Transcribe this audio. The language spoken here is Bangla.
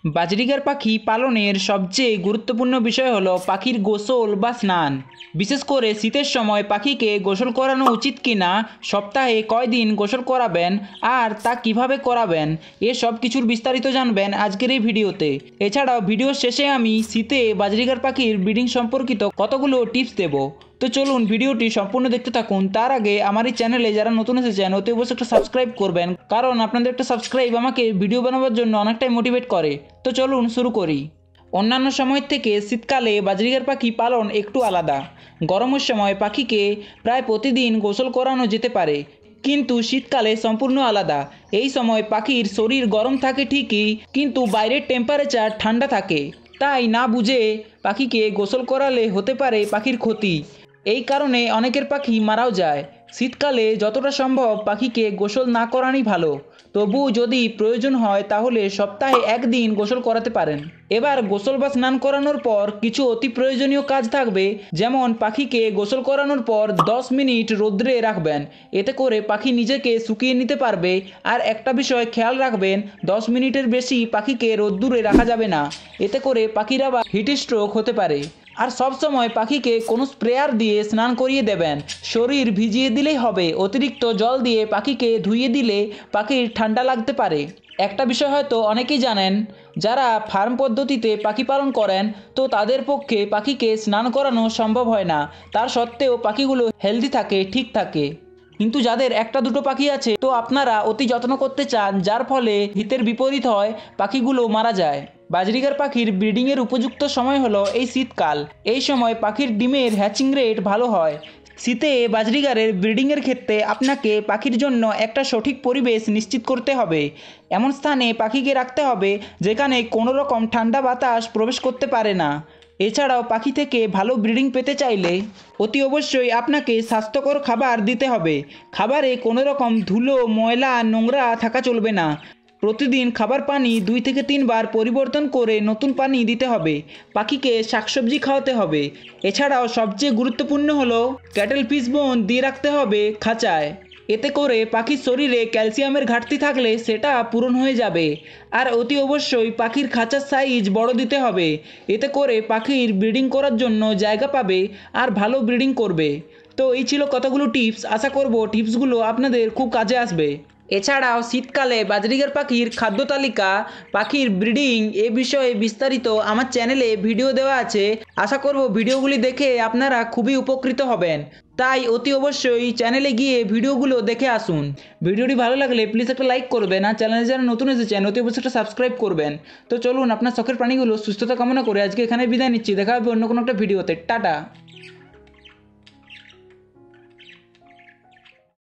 বাজরিগার পাখি পালনের সবচেয়ে গুরুত্বপূর্ণ বিষয় হলো পাখির গোসল বা স্নান। বিশেষ করে শীতের সময় পাখিকে গোসল করানো উচিত কিনা, সপ্তাহে কয়দিন গোসল করাবেন আর তা কিভাবে করাবেন, সব কিছুর বিস্তারিত জানবেন আজকের এই ভিডিওতে। এছাড়াও ভিডিওর শেষে আমি শীতে বাজরিগার পাখির ব্রিডিং সম্পর্কিত কতগুলো টিপস দেব। তো চলুন ভিডিওটি সম্পূর্ণ দেখতে থাকুন। তার আগে আমার এই চ্যানেলে যারা নতুন এসেছেন অতি অবশ্যই একটা সাবস্ক্রাইব করবেন, কারণ আপনাদের একটা সাবস্ক্রাইব আমাকে ভিডিও বানাবার জন্য অনেকটাই মোটিভেট করে। তো চলুন শুরু করি। অন্যান্য সময় থেকে শীতকালে বাজরিগার পাখি পালন একটু আলাদা। গরমের সময় পাখিকে প্রায় প্রতিদিন গোসল করানো যেতে পারে, কিন্তু শীতকালে সম্পূর্ণ আলাদা। এই সময় পাখির শরীর গরম থাকে ঠিকই, কিন্তু বাইরের টেম্পারেচার ঠান্ডা থাকে। তাই না বুঝে পাখিকে গোসল করালে হতে পারে পাখির ক্ষতি। এই কারণে অনেকের পাখি মারাও যায়। শীতকালে যতটা সম্ভব পাখিকে গোসল না করানোই ভালো। তবুও যদি প্রয়োজন হয় তাহলে সপ্তাহে একদিন গোসল করাতে পারেন। এবার গোসল বা স্নান করানোর পর কিছু অতি প্রয়োজনীয় কাজ থাকবে, যেমন পাখিকে গোসল করানোর পর 10 মিনিট রোদ্রে রাখবেন। এতে করে পাখি নিজেকে শুকিয়ে নিতে পারবে। আর একটা বিষয় খেয়াল রাখবেন, 10 মিনিটের বেশি পাখিকে রোদ্দুরে রাখা যাবে না। এতে করে পাখির আবার হিট স্ট্রোক হতে পারে। আর সব সময় পাখিকে কোনো স্প্রেয়ার দিয়ে স্নান করিয়ে দেবেন। শরীর ভিজিয়ে দিলেই হবে, অতিরিক্ত জল দিয়ে পাখিকে ধুইয়ে দিলে পাখির ঠান্ডা লাগতে পারে। একটা বিষয় হয়তো অনেকেই জানেন, যারা ফার্ম পদ্ধতিতে পাখি পালন করেন তো তাদের পক্ষে পাখিকে স্নান করানো সম্ভব হয় না। তার সত্ত্বেও পাখিগুলো হেলদি থাকে, ঠিক থাকে। কিন্তু যাদের একটা দুটো পাখি আছে তো আপনারা অতি যত্ন করতে চান, যার ফলে হিতের বিপরীত হয়, পাখিগুলো মারা যায়। বাজরিগার পাখির ব্রিডিংয়ের উপযুক্ত সময় হলো এই শীতকাল। এই সময় পাখির ডিমের হ্যাচিং রেট ভালো হয়। শীতে বাজরিগারের ব্রিডিংয়ের ক্ষেত্রে আপনাকে পাখির জন্য একটা সঠিক পরিবেশ নিশ্চিত করতে হবে। এমন স্থানে পাখিকে রাখতে হবে যেখানে কোনো রকম ঠান্ডা বাতাস প্রবেশ করতে পারে না। এছাড়াও পাখি থেকে ভালো ব্রিডিং পেতে চাইলে অতি অবশ্যই আপনাকে স্বাস্থ্যকর খাবার দিতে হবে। খাবারে কোনো রকম ধুলো, ময়লা, নোংরা থাকা চলবে না। প্রতিদিন খাবার পানি 2 থেকে 3 বার পরিবর্তন করে নতুন পানি দিতে হবে। পাখিকে শাকসবজি খাওয়াতে হবে। এছাড়াও সবচেয়ে গুরুত্বপূর্ণ হলো ক্যাটেল ফিশ বোন দিয়ে রাখতে হবে খাঁচায়। এতে করে পাখির শরীরে ক্যালসিয়ামের ঘাটতি থাকলে সেটা পূরণ হয়ে যাবে। আর অতি অবশ্যই পাখির খাঁচার সাইজ বড় দিতে হবে। এতে করে পাখির ব্রিডিং করার জন্য জায়গা পাবে আর ভালো ব্রিডিং করবে। তো এই ছিল কতগুলো টিপস। আশা করব টিপসগুলো আপনাদের খুব কাজে আসবে। এছাড়াও শীতকালে বাজরিগার পাখির খাদ্য তালিকা, পাখির ব্রিডিং এ বিষয়ে বিস্তারিত আমার চ্যানেলে ভিডিও দেওয়া আছে। আশা করব ভিডিওগুলি দেখে আপনারা খুবই উপকৃত হবেন। তাই অতি অবশ্যই চ্যানেলে গিয়ে ভিডিওগুলো দেখে আসুন। ভিডিওটি ভালো লাগলে প্লিজ একটা লাইক করবেন, আর চ্যানেলে যারা নতুন এসেছেন অতি অবশ্যই একটা সাবস্ক্রাইব করবেন। তো চলুন আপনার শখের প্রাণীগুলো সুস্থতা কামনা করে আজকে এখানে বিদায় নিচ্ছি। দেখা হবে অন্য কোনো একটা ভিডিওতে। টাটা।